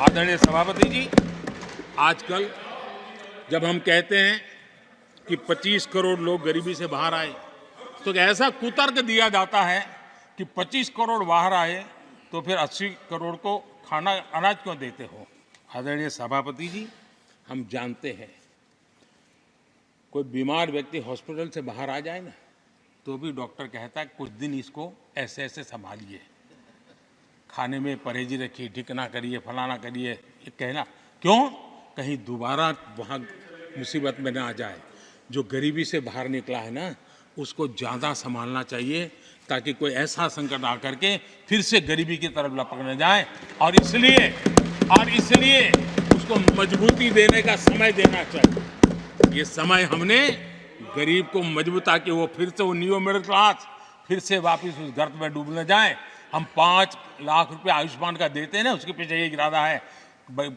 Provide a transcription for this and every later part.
आदरणीय सभापति जी, आजकल जब हम कहते हैं कि 25 करोड़ लोग गरीबी से बाहर आए, तो ऐसा कुतर्क दिया जाता है कि 25 करोड़ बाहर आए तो फिर 80 करोड़ को खाना अनाज क्यों देते हो। आदरणीय सभापति जी, हम जानते हैं कोई बीमार व्यक्ति हॉस्पिटल से बाहर आ जाए ना, तो भी डॉक्टर कहता है कुछ दिन इसको ऐसे ऐसे संभालिए, खाने में परहेजी रखिए, ठीक ना करिए, फलाना करिए। ये कहना क्यों? कहीं दोबारा वहाँ मुसीबत में ना आ जाए। जो गरीबी से बाहर निकला है ना, उसको ज़्यादा संभालना चाहिए ताकि कोई ऐसा संकट आकर के फिर से गरीबी की तरफ लपक न जाए। और इसलिए उसको मजबूती देने का समय देना चाहिए। ये समय हमने गरीब को मजबूत, ताकि वो फिर से वो न्यू मिडिल क्लास फिर से वापस उस गर्त में डूब न जाए। हम 5 लाख रुपए आयुष्मान का देते हैं ना, उसके पीछे एक इरादा है,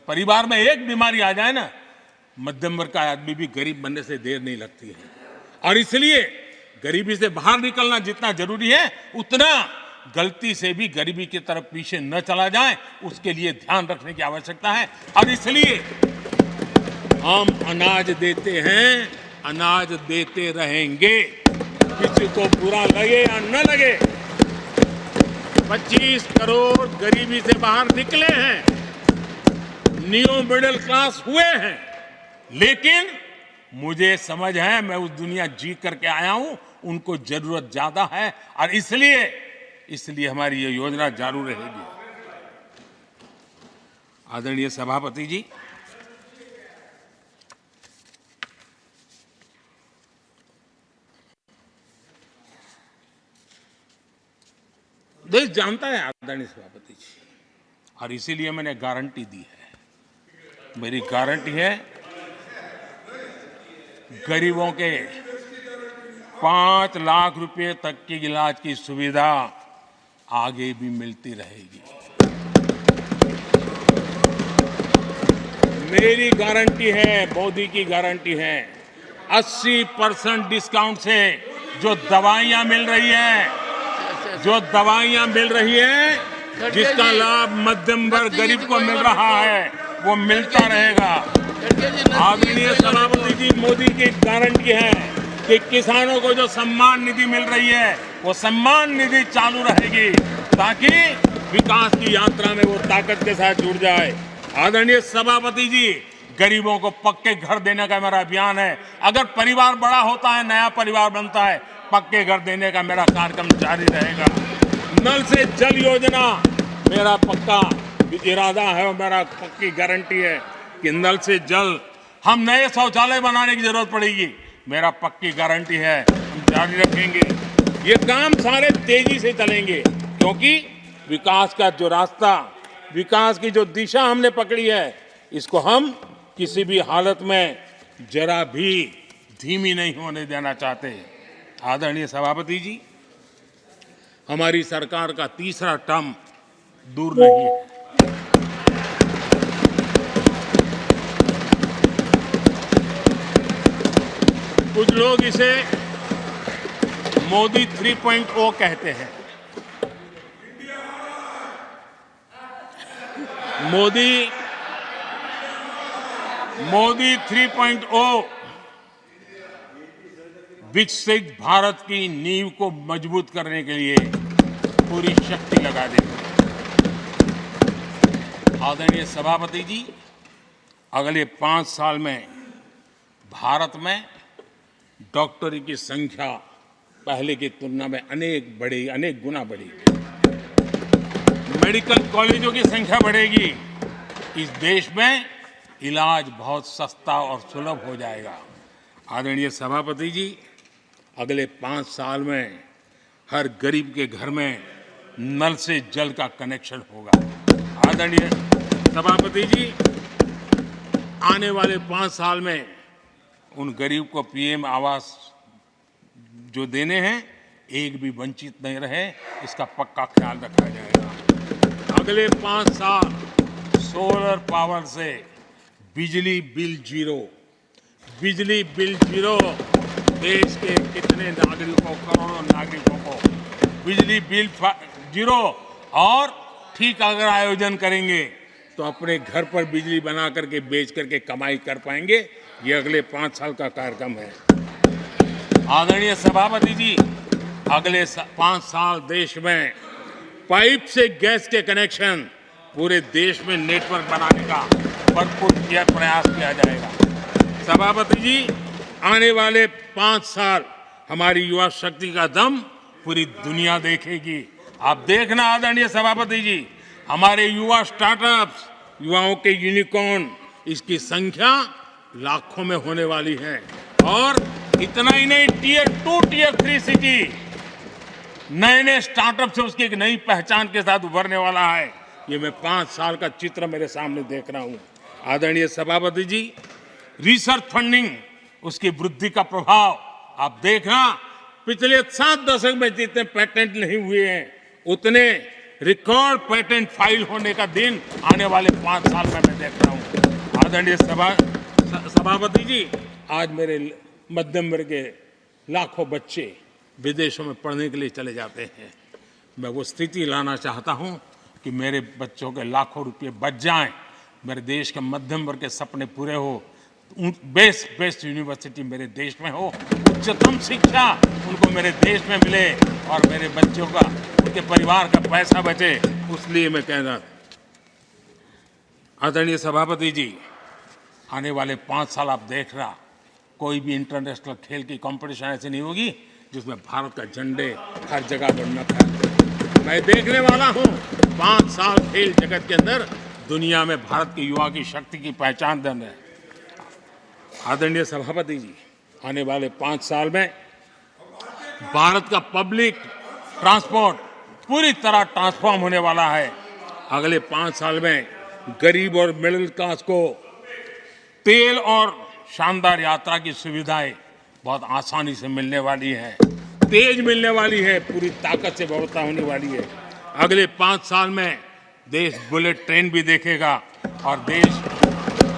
परिवार में एक बीमारी आ जाए ना, मध्यम वर्ग का आदमी भी गरीब बनने से देर नहीं लगती है। और इसलिए गरीबी से बाहर निकलना जितना जरूरी है, उतना गलती से भी गरीबी की तरफ पीछे न चला जाए, उसके लिए ध्यान रखने की आवश्यकता है। और इसलिए हम अनाज देते हैं, अनाज देते रहेंगे, किसी को बुरा लगे या न लगे। 25 करोड़ गरीबी से बाहर निकले हैं, न्यू मिडिल क्लास हुए हैं, लेकिन मुझे समझ है, मैं उस दुनिया जी करके आया हूं, उनको जरूरत ज्यादा है। और इसलिए हमारी ये योजना जारी रहेगी। आदरणीय सभापति जी, देश जानता है आदरणीय सभापति जी, और इसीलिए मैंने गारंटी दी है। मेरी गारंटी है, गरीबों के 5 लाख रुपए तक की इलाज की सुविधा आगे भी मिलती रहेगी। मेरी गारंटी है, मोदी की गारंटी है। 80% डिस्काउंट से जो दवाइयां मिल रही है, जिसका लाभ मध्यम वर्ग गरीब को मिल रहा है, वो मिलता रहेगा। आदरणीय सभापति जी, मोदी की गारंटी है कि किसानों को जो सम्मान निधि मिल रही है, वो सम्मान निधि चालू रहेगी, ताकि विकास की यात्रा में वो ताकत के साथ जुड़ जाए। आदरणीय सभापति जी, गरीबों को पक्के घर देने का मेरा अभियान है। अगर परिवार बड़ा होता है, नया परिवार बनता है, पक्के घर देने का मेरा कार्यक्रम जारी रहेगा। नल से जल योजना मेरा पक्का इरादा है और मेरा पक्की गारंटी है कि नल से जल, हम नए शौचालय बनाने की जरूरत पड़ेगी, मेरा पक्की गारंटी है, हम जारी रखेंगे। ये काम सारे तेजी से चलेंगे, क्योंकि विकास का जो रास्ता, विकास की जो दिशा हमने पकड़ी है, इसको हम किसी भी हालत में जरा भी धीमी नहीं होने देना चाहते। आदरणीय सभापति जी, हमारी सरकार का तीसरा टर्म दूर नहीं है। कुछ लोग इसे मोदी 3.0 कहते हैं। मोदी 3.0 विकसित भारत की नींव को मजबूत करने के लिए पूरी शक्ति लगा देंगे। आदरणीय सभापति जी, अगले 5 साल में भारत में डॉक्टरों की संख्या पहले की तुलना में अनेक गुना बढ़ेगी। मेडिकल कॉलेजों की संख्या बढ़ेगी। इस देश में इलाज बहुत सस्ता और सुलभ हो जाएगा। आदरणीय सभापति जी, अगले 5 साल में हर गरीब के घर में नल से जल का कनेक्शन होगा। आदरणीय सभापति जी, आने वाले 5 साल में उन गरीब को पीएम आवास जो देने हैं, एक भी वंचित नहीं रहे, इसका पक्का ख्याल रखा जाएगा। अगले 5 साल सोलर पावर से बिजली बिल जीरो, देश के कितने नागरिकों, करोड़ों नागरिकों को बिजली बिल जीरो। और ठीक अगर आयोजन करेंगे तो अपने घर पर बिजली बना करके बेच करके कमाई कर पाएंगे। ये अगले 5 साल का कार्यक्रम है। आदरणीय सभापति जी, अगले 5 साल देश में पाइप से गैस के कनेक्शन पूरे देश में नेटवर्क बनाने का भरपूर प्रयास किया जाएगा। सभापति जी, आने वाले 5 साल हमारी युवा शक्ति का दम पूरी दुनिया देखेगी। आप देखना आदरणीय सभापति जी, हमारे युवा स्टार्टअप्स, युवाओं के यूनिकॉर्न, इसकी संख्या लाखों में होने वाली है। और इतना ही नहीं, टियर 2, टियर 3 सिटी नए नए स्टार्टअप से उसकी एक नई पहचान के साथ उभरने वाला है। ये मैं 5 साल का चित्र मेरे सामने देख रहा हूं। आदरणीय सभापति जी, रिसर्च फंडिंग, उसकी वृद्धि का प्रभाव आप देखना। पिछले 7 दशक में जितने पेटेंट नहीं हुए हैं, उतने रिकॉर्ड पेटेंट फाइल होने का दिन आने वाले 5 साल में मैं देख रहा हूं। आदरणीय सभापति जी, आज मेरे मध्यम वर्ग के लाखों बच्चे विदेशों में पढ़ने के लिए चले जाते हैं। मैं वो स्थिति लाना चाहता हूं कि मेरे बच्चों के लाखों रुपए बच जाएं, मेरे देश के मध्यम वर्ग के सपने पूरे हो, बेस्ट यूनिवर्सिटी मेरे देश में हो, उच्चतम शिक्षा उनको मेरे देश में मिले और मेरे बच्चों का, उनके परिवार का पैसा बचे। इसलिए मैं कह रहा, आदरणीय सभापति जी, आने वाले 5 साल आप देख रहा, कोई भी इंटरनेशनल खेल की कंपटीशन ऐसी नहीं होगी जिसमें भारत का झंडे हर जगह बढ़ना था। मैं देखने वाला हूं 5 साल खेल जगत के अंदर दुनिया में भारत के युवा की शक्ति की पहचान देना है। आदरणीय सभापति जी, आने वाले 5 साल में भारत का पब्लिक ट्रांसपोर्ट पूरी तरह ट्रांसफॉर्म होने वाला है। अगले 5 साल में गरीब और मिडिल क्लास को तेल और शानदार यात्रा की सुविधाएं बहुत आसानी से मिलने वाली है, तेज मिलने वाली है, पूरी ताकत से व्यवस्था होने वाली है। अगले 5 साल में देश बुलेट ट्रेन भी देखेगा और देश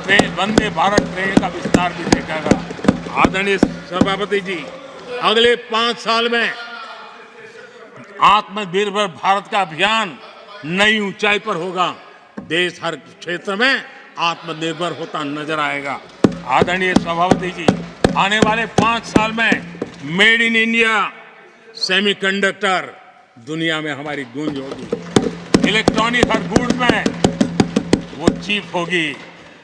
ट्रेन, वंदे भारत ट्रेन का विस्तार भी देखेगा। आदरणीय सभापति जी, अगले 5 साल में आत्मनिर्भर भारत का अभियान नई ऊंचाई पर होगा। देश हर क्षेत्र में आत्मनिर्भर होता नजर आएगा। आदरणीय सभापति जी, आने वाले 5 साल में मेड इन इंडिया सेमीकंडक्टर दुनिया में हमारी गूंज होगी। इलेक्ट्रॉनिक हर गुड्स में वो चीप होगी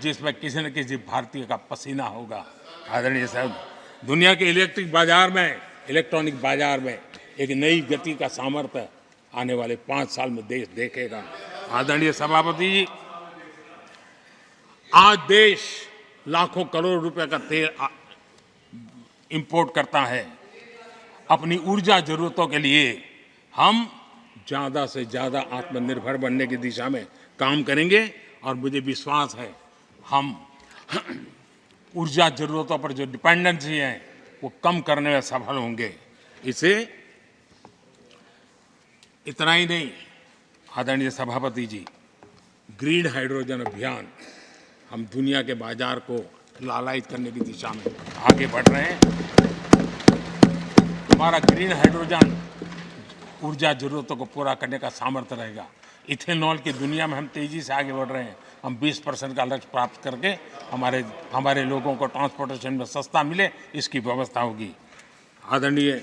जिसमें किसी न किसी भारतीय का पसीना होगा। आदरणीय साहब, दुनिया के इलेक्ट्रिक बाजार में, इलेक्ट्रॉनिक बाजार में एक नई गति का सामर्थ्य आने वाले 5 साल में देश देखेगा। आदरणीय सभापति जी, आज देश लाखों करोड़ रुपए का तेल इंपोर्ट करता है। अपनी ऊर्जा जरूरतों के लिए हम ज़्यादा से ज़्यादा आत्मनिर्भर बनने की दिशा में काम करेंगे और मुझे विश्वास है हम ऊर्जा जरूरतों पर जो डिपेंडेंसी है वो कम करने में सफल होंगे। इसे इतना ही नहीं, आदरणीय सभापति जी, ग्रीन हाइड्रोजन अभियान, हम दुनिया के बाजार को लालायित करने की दिशा में आगे बढ़ रहे हैं। हमारा ग्रीन हाइड्रोजन ऊर्जा जरूरतों को पूरा करने का सामर्थ्य रहेगा। इथेनॉल की दुनिया में हम तेजी से आगे बढ़ रहे हैं। हम 20% का लक्ष्य प्राप्त करके हमारे लोगों को ट्रांसपोर्टेशन में सस्ता मिले, इसकी व्यवस्था होगी। आदरणीय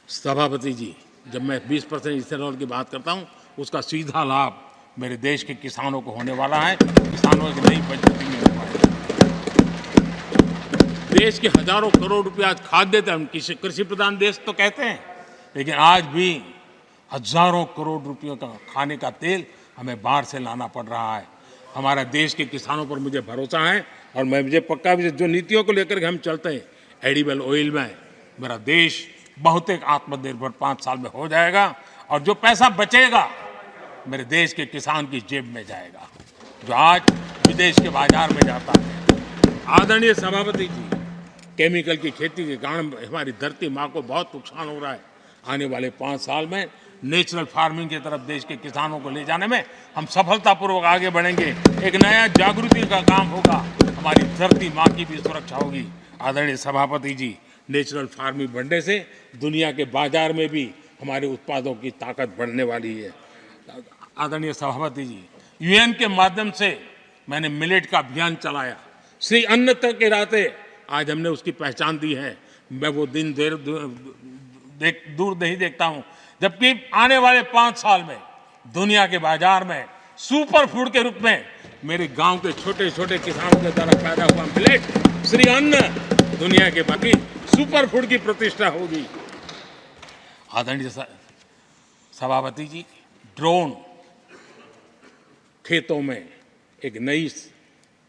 सभापति जी, जब मैं 20% इथेनॉल की बात करता हूं, उसका सीधा लाभ मेरे देश के किसानों को होने वाला है। किसानों की नई मजबूती मिलने वाली है। देश के हजारों करोड़ रुपए आज खाद्य तेल, हम कृषि प्रधान देश तो कहते हैं, लेकिन आज भी हजारों करोड़ रुपयों का खाने का तेल हमें बाहर से लाना पड़ रहा है। हमारा देश के किसानों पर मुझे भरोसा है और मुझे पक्का भी, जो नीतियों को लेकर के हम चलते हैं, एडिबल ऑयल में मेरा देश बहुत एक आत्मनिर्भर 5 साल में हो जाएगा और जो पैसा बचेगा मेरे देश के किसान की जेब में जाएगा, जो आज विदेश के बाजार में जाता है। आदरणीय सभापति जी, केमिकल की खेती के कारण हमारी धरती माँ को बहुत नुकसान हो रहा है। आने वाले 5 साल में नेचुरल फार्मिंग की तरफ देश के किसानों को ले जाने में हम सफलतापूर्वक आगे बढ़ेंगे। एक नया जागृति का काम होगा, हमारी धरती माँ की भी सुरक्षा होगी। आदरणीय सभापति जी, नेचुरल फार्मिंग बढ़ने से दुनिया के बाजार में भी हमारे उत्पादों की ताकत बढ़ने वाली है। आदरणीय सभापति जी, यूएन के माध्यम से मैंने मिलेट का अभियान चलाया। श्री अन्न तक के राते आज हमने उसकी पहचान दी है। मैं वो दिन दूर नहीं देखता हूं जबकि आने वाले 5 साल में दुनिया के बाजार में सुपर फूड के रूप में मेरे गांव के छोटे छोटे किसानों के द्वारा पैदा हुआ मिलेट श्री अन्न दुनिया के बाकी सुपर फूड की प्रतिष्ठा होगी। आदरणीय सभापति जी, ड्रोन खेतों में एक नई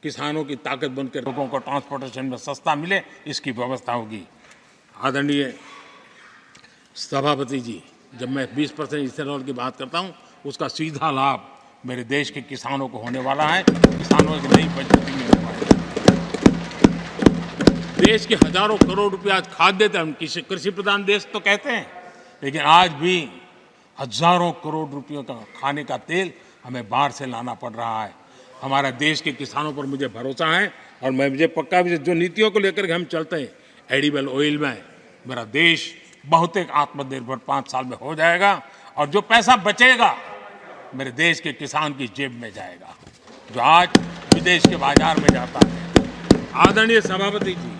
किसानों की ताकत बनकर लोगों को ट्रांसपोर्टेशन में सस्ता मिले, इसकी व्यवस्था होगी। आदरणीय सभापति जी, जब मैं 20% इथेनॉल की बात करता हूं, उसका सीधा लाभ मेरे देश के किसानों को होने वाला है। किसानों की नई मजबूती मिलने वाली है। देश के हजारों करोड़ रुपए आज खाद्य देते हैं। हम कृषि प्रधान देश तो कहते हैं, लेकिन आज भी हजारों करोड़ रुपयों का खाने का तेल हमें बाहर से लाना पड़ रहा है। हमारा देश के किसानों पर मुझे भरोसा है और मुझे पक्का भी जो नीतियों को लेकर के हम चलते हैं, एडिबल ऑयल में मेरा देश बहुत एक आत्मनिर्भर 5 साल में हो जाएगा और जो पैसा बचेगा मेरे देश के किसान की जेब में जाएगा, जो आज विदेश के बाजार में जाता है। आदरणीय सभापति जी,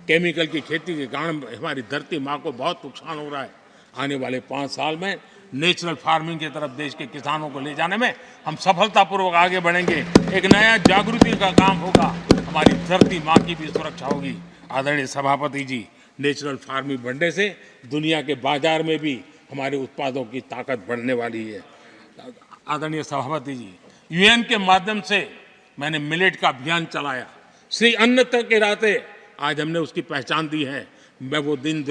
केमिकल की खेती के कारण हमारी धरती माँ को बहुत नुकसान हो रहा है। आने वाले 5 साल में नेचुरल फार्मिंग की तरफ देश के किसानों को ले जाने में हम सफलतापूर्वक आगे बढ़ेंगे। एक नया जागृति का काम होगा, हमारी धरती माँ की भी सुरक्षा होगी। आदरणीय सभापति जी, नेचुरल फार्मिंग बढ़ने से दुनिया के बाजार में भी हमारे उत्पादों की ताकत बढ़ने वाली है। आदरणीय सभापति जी, यूएन के माध्यम से मैंने मिलेट का अभियान चलाया। श्री अन्न तक के राते आज हमने उसकी पहचान दी है। मैं वो दिन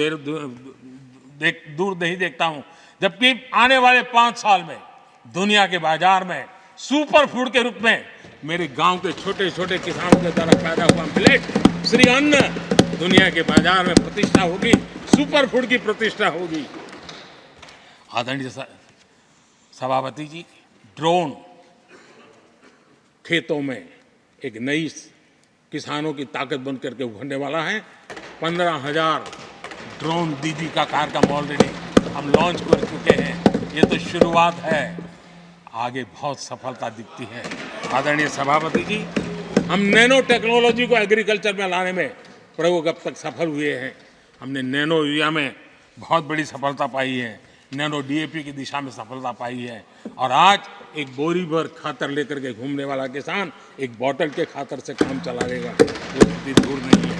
दूर नहीं देखता हूं जबकि आने वाले 5 साल में दुनिया के बाजार में सुपर फूड के रूप में मेरे गांव के छोटे छोटे किसानों के द्वारा पैदा हुआ मिलेट श्री अन्न दुनिया के बाजार में प्रतिष्ठा होगी, सुपर फूड की प्रतिष्ठा होगी। आदरणीय सभापति जी, ड्रोन खेतों में एक नई किसानों की ताकत बनकर के उभरने वाला है। 15,000 ड्रोन दीदी का कार्यक्रम ऑलरेडी हम लॉन्च कर चुके हैं। ये तो शुरुआत है, आगे बहुत सफलता दिखती है। आदरणीय सभापति जी, हम नैनो टेक्नोलॉजी को एग्रीकल्चर में लाने में प्रयोग अब तक सफल हुए हैं। हमने नैनो यूरिया में बहुत बड़ी सफलता पाई है, नैनो डीएपी की दिशा में सफलता पाई है और आज एक बोरी भर खातर लेकर के घूमने वाला किसान एक बोतल के खातर से काम चला लेगा, वो इतनी दूर नहीं है।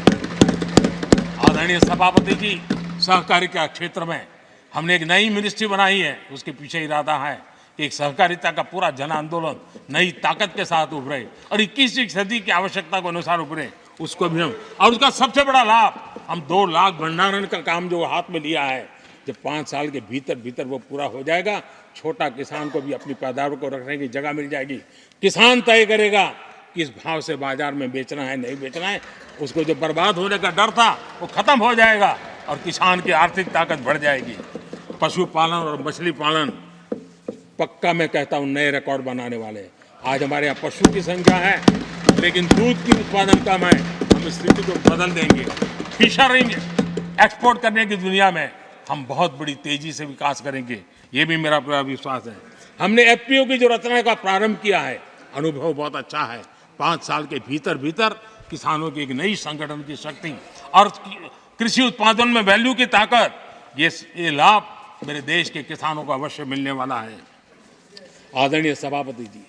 आदरणीय सभापति जी, सहकारिता क्षेत्र में हमने एक नई मिनिस्ट्री बनाई है। उसके पीछे इरादा है कि एक सहकारिता का पूरा जन आंदोलन नई ताकत के साथ उभरे और 21वीं सदी की आवश्यकता के अनुसार उभरे, उसको भी हम और उसका सबसे बड़ा लाभ हम 2 लाख भंडारण का काम जो हाथ में लिया है, जब 5 साल के भीतर वो पूरा हो जाएगा, छोटा किसान को भी अपनी पैदावार को रखने की जगह मिल जाएगी। किसान तय करेगा किस भाव से बाजार में बेचना है, नहीं बेचना है। उसको जो बर्बाद होने का डर था वो खत्म हो जाएगा और किसान की आर्थिक ताकत बढ़ जाएगी। पशुपालन और मछली पालन पक्का मैं कहता हूँ नए रिकॉर्ड बनाने वाले। आज हमारे यहाँ पशु की संख्या है लेकिन दूध की उत्पादन कम है। हम इस स्थिति को बदल देंगे। फिशरिंग एक्सपोर्ट करने की दुनिया में हम बहुत बड़ी तेजी से विकास करेंगे, ये भी मेरा पूरा विश्वास है। हमने एफपीओ की जो रचना का प्रारंभ किया है, अनुभव बहुत अच्छा है। 5 साल के भीतर किसानों की एक नई संगठन की शक्ति और कृषि उत्पादन में वैल्यू की ताकत, ये लाभ मेरे देश के किसानों को अवश्य मिलने वाला है। आदरणीय सभापति जी,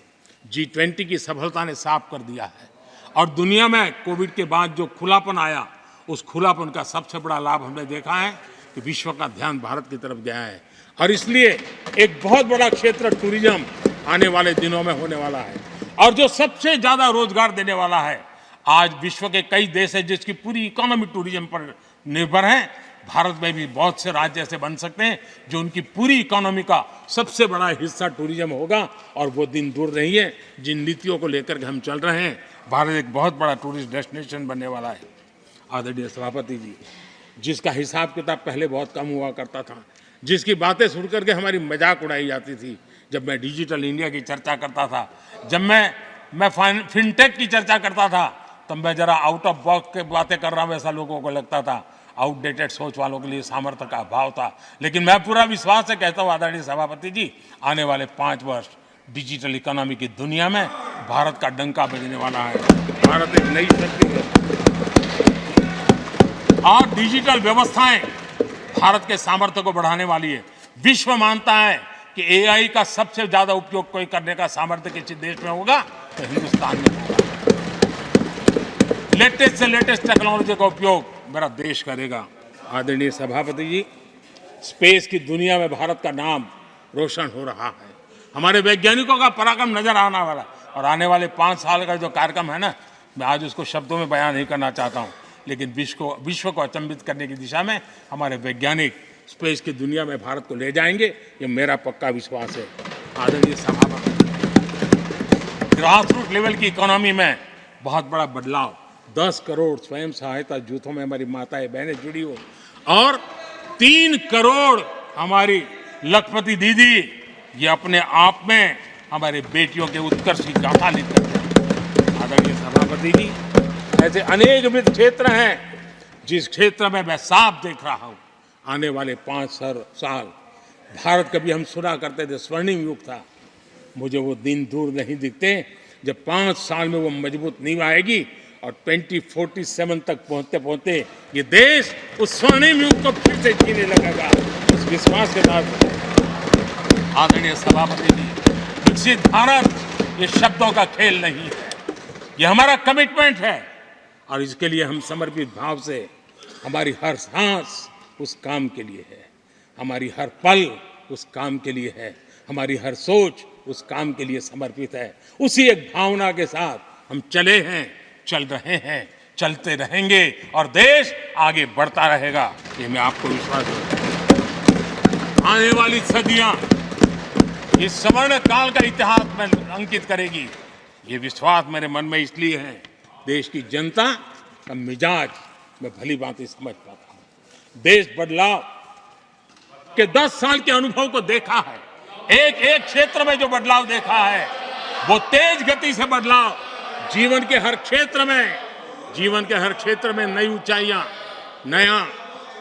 G20 की सफलता ने साफ कर दिया है और दुनिया में कोविड के बाद जो खुलापन आया, उस खुलापन का सबसे बड़ा लाभ हमने देखा है कि विश्व का ध्यान भारत की तरफ गया है और इसलिए एक बहुत बड़ा क्षेत्र टूरिज्म आने वाले दिनों में होने वाला है और जो सबसे ज़्यादा रोजगार देने वाला है। आज विश्व के कई देश हैं जिसकी पूरी इकोनॉमी टूरिज्म पर निर्भर है। भारत में भी बहुत से राज्य ऐसे बन सकते हैं जो उनकी पूरी इकोनॉमी का सबसे बड़ा हिस्सा टूरिज्म होगा और वो दिन दूर नहीं है। जिन नीतियों को लेकर के हम चल रहे हैं, भारत एक बहुत बड़ा टूरिस्ट डेस्टिनेशन बनने वाला है। आदरणीय सभापति जी, जिसका हिसाब किताब पहले बहुत कम हुआ करता था, जिसकी बातें सुन करके हमारी मजाक उड़ाई जाती थी, जब मैं डिजिटल इंडिया की चर्चा करता था, जब मैं फिनटेक की चर्चा करता था, तब मैं जरा आउट ऑफ बॉक्स के बातें कर रहा हूँ ऐसा लोगों को लगता था। आउटडेटेड सोच वालों के लिए सामर्थ्य का अभाव था। लेकिन मैं पूरा विश्वास से कहता हूँ आदरणीय सभापति जी, आने वाले 5 वर्ष डिजिटल इकोनॉमी की दुनिया में भारत का डंका बजने वाला है। भारत एक नई शक्ति है और डिजिटल व्यवस्थाएं भारत के सामर्थ्य को बढ़ाने वाली है। विश्व मानता है कि एआई का सबसे ज्यादा उपयोग कोई करने का सामर्थ्य किसी देश में होगा तो हिंदुस्तान में होगा। लेटेस्ट से लेटेस्ट टेक्नोलॉजी का उपयोग मेरा देश करेगा। आदरणीय सभापति जी, स्पेस की दुनिया में भारत का नाम रोशन हो रहा है। हमारे वैज्ञानिकों का पराक्रम नजर आने वाला और आने वाले 5 साल का जो कार्यक्रम है ना, मैं आज उसको शब्दों में बयान नहीं करना चाहता हूं, लेकिन विश्व को अचंभित करने की दिशा में हमारे वैज्ञानिक स्पेस की दुनिया में भारत को ले जाएंगे, ये मेरा पक्का विश्वास है। आदरणीय सभापति, ग्रास रूट लेवल की इकोनॉमी में बहुत बड़ा बदलाव, 10 करोड़ स्वयं सहायता जूथों में हमारी माताएं बहनें जुड़ी हो और 3 करोड़ हमारी लखपति दीदी, ये अपने आप में हमारे बेटियों के उत्कर्ष की गाथा लिख करते हैं। आदरणीय सभापति जी, ऐसे अनेक विविध क्षेत्र हैं जिस क्षेत्र में मैं साफ देख रहा हूं आने वाले 5 साल भारत, कभी हम सुना करते थे स्वर्णिम युग था, मुझे वो दिन दूर नहीं दिखते जब 5 साल में वो मजबूत नींव आएगी और 2047 तक पहुंचते पहुंचते ये देश उस स्वर्णिम युग को फिर से जीने लगेगा। उस विश्वास के साथ आदरणीय सभापति जी, विकसित भारत ये शब्दों का खेल नहीं है, ये हमारा कमिटमेंट है और इसके लिए हम समर्पित भाव से, हमारी हर सांस उस काम के लिए है, हमारी हर पल उस काम के लिए है, हमारी हर सोच उस काम के लिए समर्पित है। उसी एक भावना के साथ हम चले हैं, चल रहे हैं, चलते रहेंगे और देश आगे बढ़ता रहेगा, ये मैं आपको विश्वास देता हूं। आने वाली सदियां इस स्वर्ण काल का इतिहास में अंकित करेगी, ये विश्वास मेरे मन में इसलिए है, देश की जनता का मिजाज मैं भली भांति समझ पाता हूं। देश बदलाव के 10 साल के अनुभव को देखा है, एक एक क्षेत्र में जो बदलाव देखा है वो तेज गति से बदलाव जीवन के हर क्षेत्र में नई ऊंचाइयां,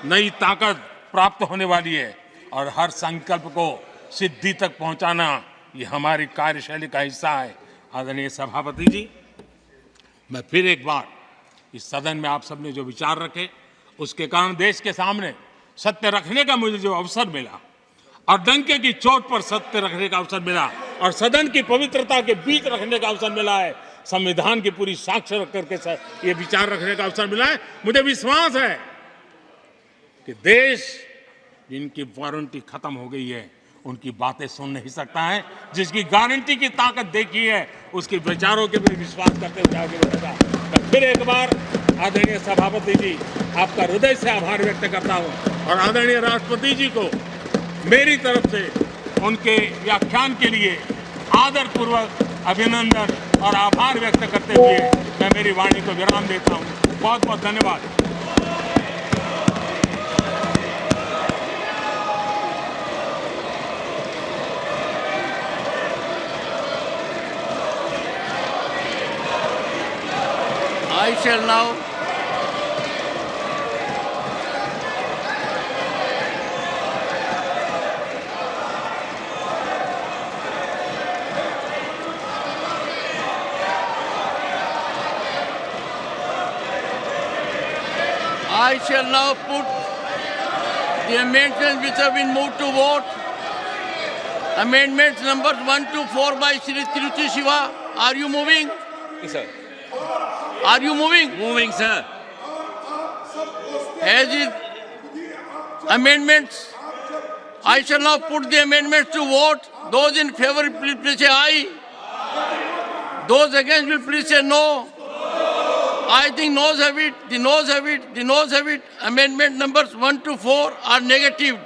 नई ताकत प्राप्त होने वाली है और हर संकल्प को सिद्धि तक पहुंचाना ये हमारी कार्यशैली का हिस्सा है। आदरणीय सभापति जी, मैं फिर एक बार इस सदन में आप सबने जो विचार रखे उसके कारण देश के सामने सत्य रखने का मुझे जो अवसर मिला और डंके की चोट पर सत्य रखने का अवसर मिला और सदन की पवित्रता के बीच रखने का अवसर मिला है, संविधान की पूरी साक्ष्य रख करके ये विचार रखने का अवसर मिला है। मुझे विश्वास है कि देश जिनकी वारंटी खत्म हो गई है उनकी बातें सुन नहीं सकता है, जिसकी गारंटी की ताकत देखी है उसके विचारों के भी विश्वास करते हुए आगे बढ़ेगा। मैं फिर एक बार आदरणीय सभापति जी आपका हृदय से आभार व्यक्त करता हूं और आदरणीय राष्ट्रपति जी को मेरी तरफ से उनके व्याख्यान के लिए आदरपूर्वक अभिनंदन और आभार व्यक्त करते हुए मैं मेरी वाणी को विराम देता हूं। बहुत बहुत धन्यवाद। I shall now put the amendments which have been moved to vote. Amendments numbers 1 to 4 by Shri Tiruchi Shiva. Are you moving? Yes, sir. Are you moving? Moving, sir. As is amendments, I shall now put the amendments to vote. Those in favor, please say aye. Those against will please say no. I think noes have it, the noes have it, the noes have it. Amendment numbers 1 to 4 are negative.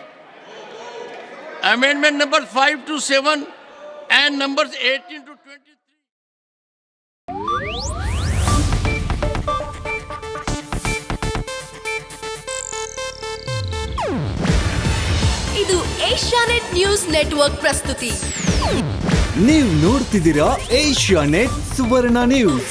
Amendment numbers 5 to 7 and numbers 18 to 23. ಇದು Asianet news network ಪ್ರಸ್ತುತಿ. ನೀವು ನೋಡ್ತಿದ್ದೀರಾ Asianet ಸುವರ್ಣ news.